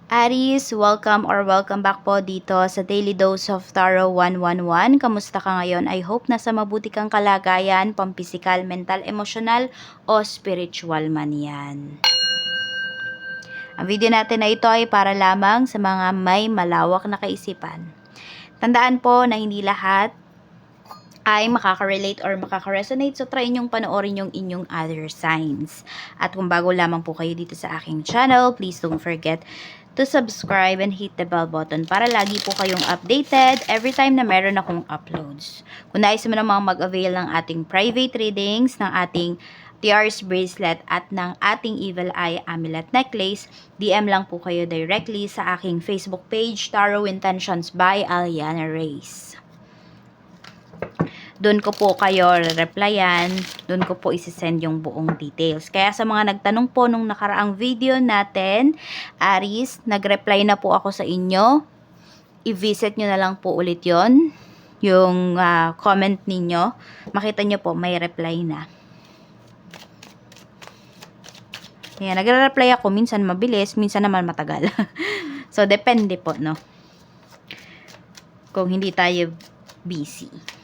Aries, welcome back po dito sa Daily Dose of Tarot 111. Kamusta ka ngayon? I hope nasa mabuti kang kalagayan, pampisikal, mental, emosyonal o spiritual man yan. Ang video natin na ito ay para lamang sa mga may malawak na kaisipan. Tandaan po na hindi lahat ay makaka-relate or makaka-resonate. So, try nyong panoorin yung inyong other signs. At kung bago lamang po kayo dito sa aking channel, please don't forget to subscribe and hit the bell button para lagi po kayong updated every time na meron akong uploads. Kung nais mo namang mag-avail ng ating private readings, ng ating TR's bracelet at ng ating Evil Eye Amulet Necklace, DM lang po kayo directly sa aking Facebook page, Tarot Intentions by Aliana Reyes. Doon ko po kayo replyan, doon ko po isisend yung buong details. Kaya sa mga nagtanong po nung nakaraang video natin, Aries, nagreply na po ako sa inyo. I-visit nyo na lang po ulit yon yung comment ninyo. Makita nyo po, may reply na. Yan, nagre-reply ako, minsan mabilis, minsan naman matagal. So, depende po, no? Kung hindi tayo busy.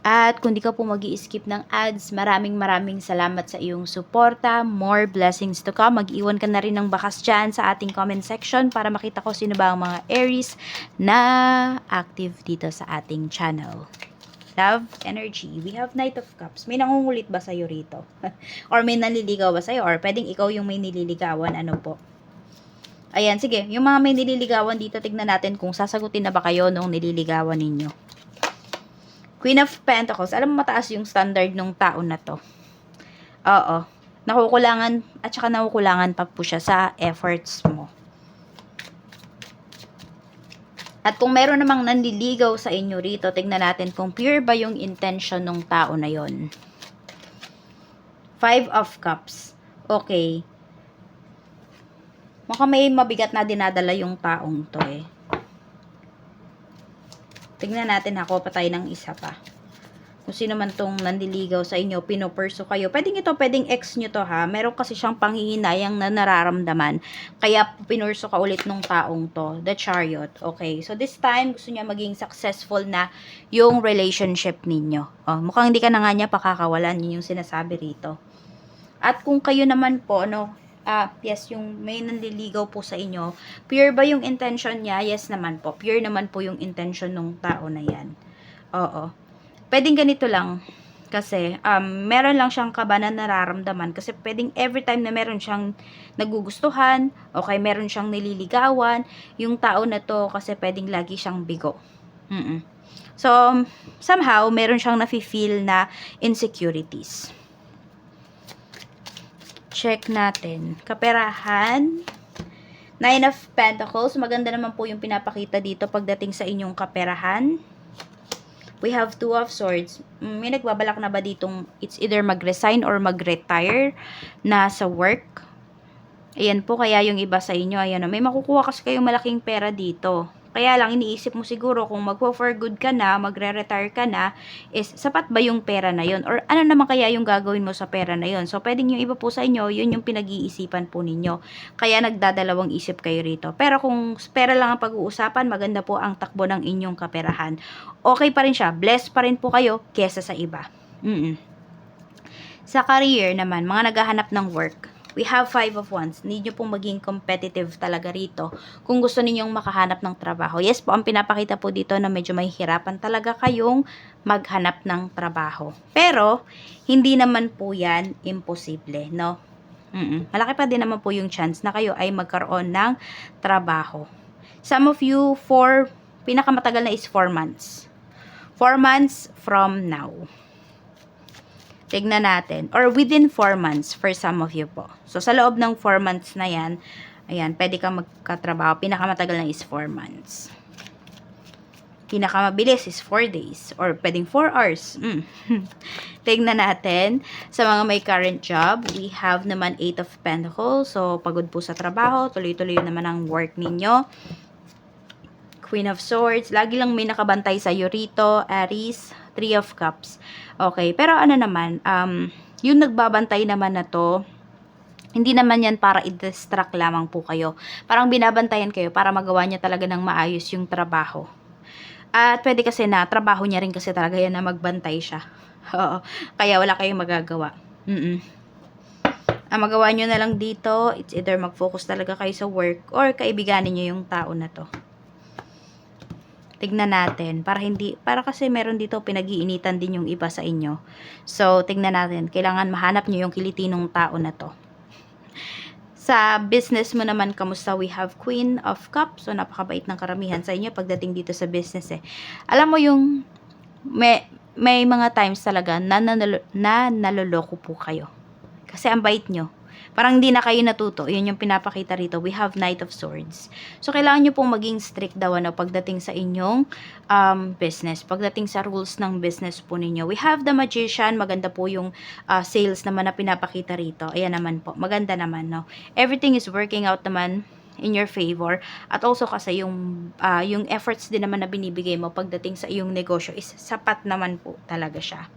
At kung di ka po mag-i-skip ng ads, maraming salamat sa iyong suporta. More blessings to come. Mag-iwan ka na rin ng bakas dyan sa ating comment section para makita ko sino ba ang mga Aries na active dito sa ating channel. Love, energy. We have Knight of Cups. May nangungulit ba sa'yo rito? Or may nanliligaw ba sa'yo? Or pwedeng ikaw yung may nililigawan. Ano po? Ayan, sige. Yung mga may nililigawan dito, tignan natin kung sasagutin na ba kayo nung nililigawan ninyo. Queen of Pentacles. Alam mo, mataas yung standard ng tao na to. Oo. Nakukulangan, at saka nakukulangan pa po siya sa efforts mo. At kung meron namang nanliligaw sa inyo rito, tignan natin kung pure ba yung intention ng tao na yon. Five of Cups. Okay. Mukhang may mabigat na dinadala yung taong to eh. Tignan natin ako, patay ng isa pa. Kung sino man tong nandiligaw sa inyo, pinupurso kayo. Pwedeng ito, pwedeng ex nyo to ha. Meron kasi siyang panghihinayang na nararamdaman. Kaya pinurso ka ulit nung taong to. The Chariot. Okay. So this time, gusto niya maging successful na yung relationship ninyo. Oh, mukhang hindi ka na nga niya pakakawalan. Yun yung sinasabi rito. At kung kayo naman po, yes, yung may nanliligaw po sa inyo, pure ba yung intention niya? Yes naman po. Pure naman po yung intention ng tao na yan. Oo. Pwedeng ganito lang. Kasi, meron lang siyang kaba na nararamdaman. Kasi pwedeng every time na meron siyang nagugustuhan, okay, meron siyang nililigawan, yung tao na to, kasi pwedeng lagi siyang bigo. So, somehow, meron siyang nafe-feel na insecurities. Check natin. Kaperahan. Nine of Pentacles. Maganda naman po yung pinapakita dito pagdating sa inyong kaperahan. We have Two of Swords. May nagbabalak na ba ditong it's either mag-resign or mag-retire na sa work? Ayan po, kaya yung iba sa inyo, ayan, may makukuha kasi kayong malaking pera dito. Kaya lang, iniisip mo siguro kung mag-for good ka na, magre-retire ka na, is sapat ba yung pera na yon? Or ano naman kaya yung gagawin mo sa pera na yon? So, pwedeng yung iba po sa inyo, yun yung pinag-iisipan po ninyo. Kaya nagdadalawang isip kayo rito. Pero kung pera lang ang pag-uusapan, maganda po ang takbo ng inyong kaperahan. Okay pa rin siya. Blessed pa rin po kayo kesa sa iba. Sa career naman, mga naghahanap ng work, we have Five of Wands. Need nyo pong maging competitive talaga rito kung gusto ninyong makahanap ng trabaho. Yes po, ang pinapakita po dito na medyo mahihirapan talaga kayong maghanap ng trabaho. Pero, hindi naman po yan imposible, no? Malaki pa din naman po yung chance na kayo ay magkaroon ng trabaho. Some of you, pinakamatagal na is 4 months. 4 months from now. Tignan natin. Or within 4 months for some of you po. So, sa loob ng 4 months na yan, ayan, pwede kang magkatrabaho. Pinakamatagal na is 4 months. Pinakamabilis is 4 days. Or pwedeng 4 hours. Tignan natin. Sa mga may current job, we have naman 8 of Pentacles. So, pagod po sa trabaho. Tuloy-tuloy naman ang work ninyo. Queen of Swords. Lagi lang may nakabantay sa'yo rito. Aries. Three of Cups. Okay, pero ano naman, yung nagbabantay naman na to, Hindi naman yan para i-distract lamang po kayo. Parang binabantayan kayo para magawa niya talaga ng maayos yung trabaho. At pwede kasi na trabaho niya rin kasi talaga yan na magbantay siya. Oo. Kaya wala kayong magagawa. Ang magawa nyo na lang dito, it's either mag-focus talaga kayo sa work or kaibiganin nyo yung tao na to. Tignan natin. Para kasi meron dito pinag-iinitan din yung iba sa inyo. So, tignan natin. Kailangan mahanap nyo yung kilitinong tao na to. Sa business mo naman, kamusta? We have Queen of Cups. So, napakabait ng karamihan sa inyo pagdating dito sa business eh. Alam mo yung may mga times talaga na naloloko po kayo. Kasi ang bait nyo. Parang hindi na kayo natuto. Yun yung pinapakita rito. We have Knight of Swords. So, kailangan nyo pong maging strict daw pagdating sa inyong business. Pagdating sa rules ng business po ninyo. We have the Magician. Maganda po yung sales naman na pinapakita rito. Ayan naman po. Maganda naman, no? Everything is working out naman in your favor. At also kasi yung efforts din naman na binibigay mo pagdating sa iyong negosyo is sapat naman po talaga siya.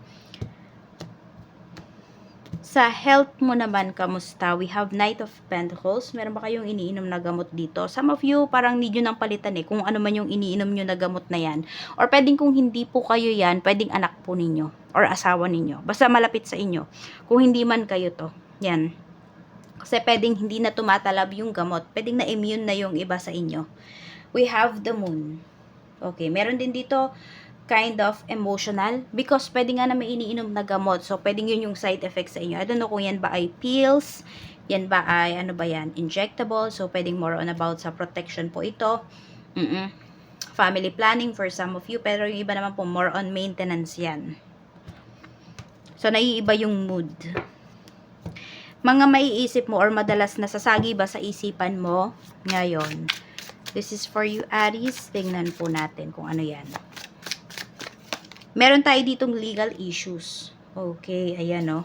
Sa health mo naman, kamusta? We have Knight of Pentacles. Meron ba kayong iniinom na gamot dito? Some of you, parang need nyo ng palitan kung ano man yung iniinom nyo na gamot na yan. Or pwedeng kung hindi po kayo yan, pwedeng anak po ninyo. Or asawa ninyo. Basta malapit sa inyo. Kung hindi man kayo to. Yan. Kasi pwedeng hindi na tumatalab yung gamot. Pwedeng na-immune na yung iba sa inyo. We have the Moon. Okay, meron din dito kind of emotional because pwede nga na may iniinom na gamot. So, pwedeng yun yung side effects sa inyo. I don't know kung yan ba ay pills, yan ba ay, ano ba yan, injectable. So, pwedeng more on about sa protection po ito. Family planning for some of you. Pero yung iba naman po, more on maintenance yan. So, naiiba yung mood. Mga maiisip mo or madalas nasasagi ba sa isipan mo ngayon? This is for you, Aries. Tingnan po natin kung ano yan. Meron tayo ditong legal issues. Okay, ayan no.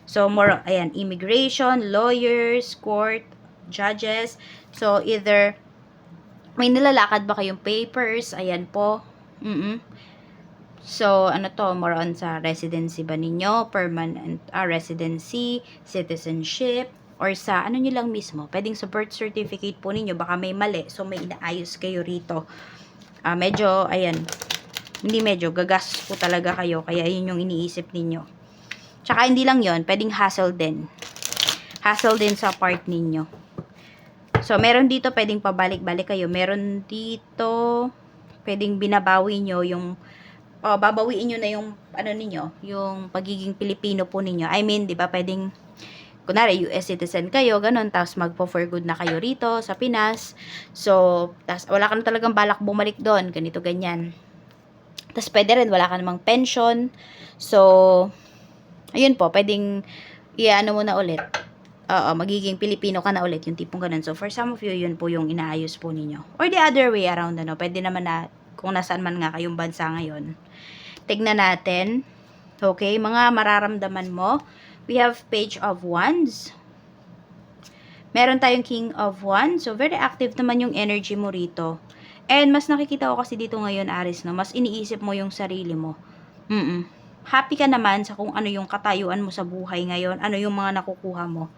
So, more, ayan, immigration, lawyers, court, judges. So, either may nilalakad ba kayong papers? Ayan po. So, ano to? More on sa residency ba ninyo? Permanent residency, citizenship, or sa ano nyo lang mismo. Pwedeng sa birth certificate po ninyo. Baka may mali. So, may inaayos kayo rito. Medyo, ayan, hindi medyo, gagastos po talaga kayo. Kaya yun yung iniisip ninyo. Tsaka hindi lang yon, pwedeng hassle din. Hassle din sa part ninyo. So, meron dito pwedeng pabalik-balik kayo. Meron dito, pwedeng binabawi nyo yung, babawiin nyo na yung, ano ninyo, yung pagiging Pilipino po ninyo. I mean, di ba, pwedeng, kunwari, US citizen kayo, ganun, tapos magpo-for good na kayo rito sa Pinas. So, tapos wala ka na talagang balak bumalik doon, ganito, ganyan. Tapos, pwede rin, wala ka namang pension. So, ayun po, pwedeng, i-ano mo na ulit. Magiging Pilipino ka na ulit, yung tipong ganun. So, for some of you, yun po yung inaayos po ninyo. Or the other way around, pwede naman na, kung nasaan man nga kayong bansa ngayon. Tignan natin. Okay, mga mararamdaman mo. We have Page of Wands. Meron tayong King of Wands. So, very active naman yung energy mo rito. And mas nakikita ko kasi dito ngayon, Aries, no? Mas iniisip mo yung sarili mo. Happy ka naman sa kung ano yung katayuan mo sa buhay ngayon. Ano yung mga nakukuha mo.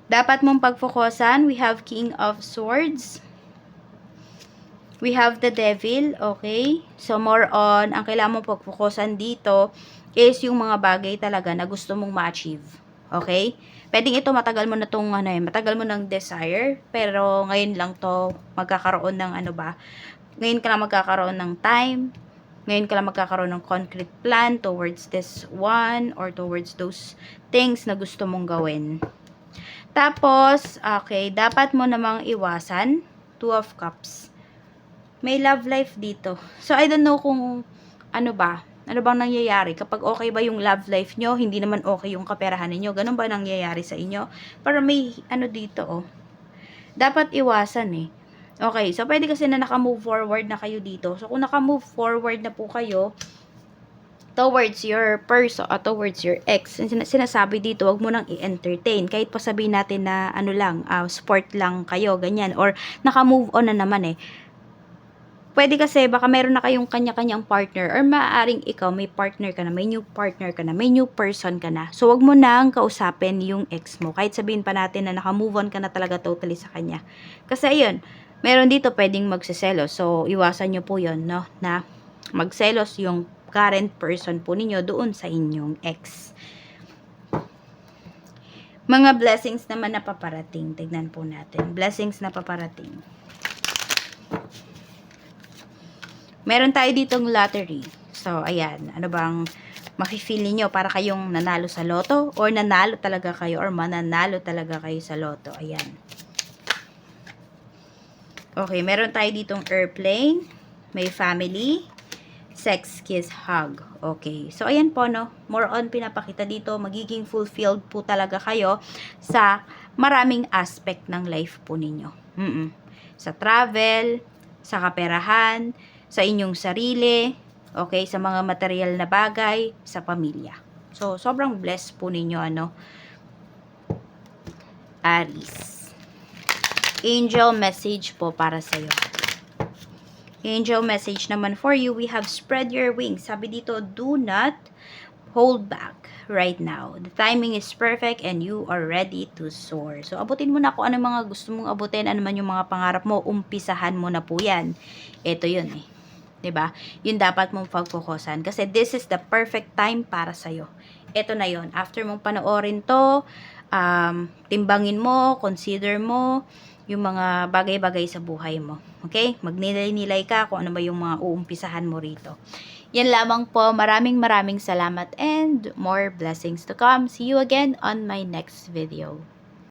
Dapat mong pagfokusan. We have King of Swords. We have the Devil. Okay? So, more on, ang kailangan mong pagfokusan dito is yung mga bagay talaga na gusto mong ma-achieve. Okay? Pwedeng ito matagal mo na tong matagal mo ng desire, pero ngayon lang to magkakaroon ng ngayon ka lang magkakaroon ng time, ngayon ka lang magkakaroon ng concrete plan towards this one or towards those things na gusto mong gawin. Tapos, okay, dapat mo namang iwasan, Two of Cups. May love life dito. So, I don't know kung ano bang nangyayari? Kapag okay ba yung love life nyo, hindi naman okay yung kaperahan ninyo. Ganun ba nangyayari sa inyo? Para may dito, dapat iwasan Okay, so pwede kasi na naka-move forward na kayo dito. So, kung naka-move forward na po kayo towards your person, towards your ex, sinasabi dito, wag mo nang i-entertain. Kahit pa sabihin natin na sport lang kayo, ganyan. Or naka-move on na naman Pwede kasi baka meron na kayong kanya-kanyang partner or maaaring ikaw may partner ka na, may new partner ka na, may new person ka na. So, wag mo nang kausapin yung ex mo. Kahit sabihin pa natin na naka-move on ka na talaga totally sa kanya. Kasi ayun, meron dito pwedeng magsiselos. So, iwasan nyo po yun, no? Na magselos yung current person po ninyo doon sa inyong ex. Mga blessings naman na paparating. Tignan po natin. Blessings na paparating. Meron tayo ditong lottery. So, ayan. Ano bang mafe-feel niyo para kayong nanalo sa loto? Or nanalo talaga kayo? Or mananalo talaga kayo sa loto? Ayan. Okay, meron tayo ditong airplane. May family. Sex, kiss, hug. Okay. So, ayan po, no? More on pinapakita dito. Magiging fulfilled po talaga kayo sa maraming aspect ng life po ninyo. Sa travel, sa kaperahan, sa inyong sarili, okay, sa mga material na bagay, sa pamilya. So, sobrang blessed po ninyo, ano, Aries. Angel message po para sa'yo. Angel message naman for you, we have spread your wings. Sabi dito, do not hold back right now. The timing is perfect and you are ready to soar. So, abutin mo na kung ano mga gusto mong abutin, ano man yung mga pangarap mo, umpisahan mo na po yan. Ito yun eh. 'Di ba? Yun dapat mong pagfokusan kasi this is the perfect time para sa iyo. Ito na 'yon. After mong panoorin 'to, timbangin mo, consider mo yung mga bagay-bagay sa buhay mo. Okay? Magnilay-nilay ka kung ano ba yung mga uumpisahan mo rito. Yan lamang po. Maraming salamat and more blessings to come. See you again on my next video.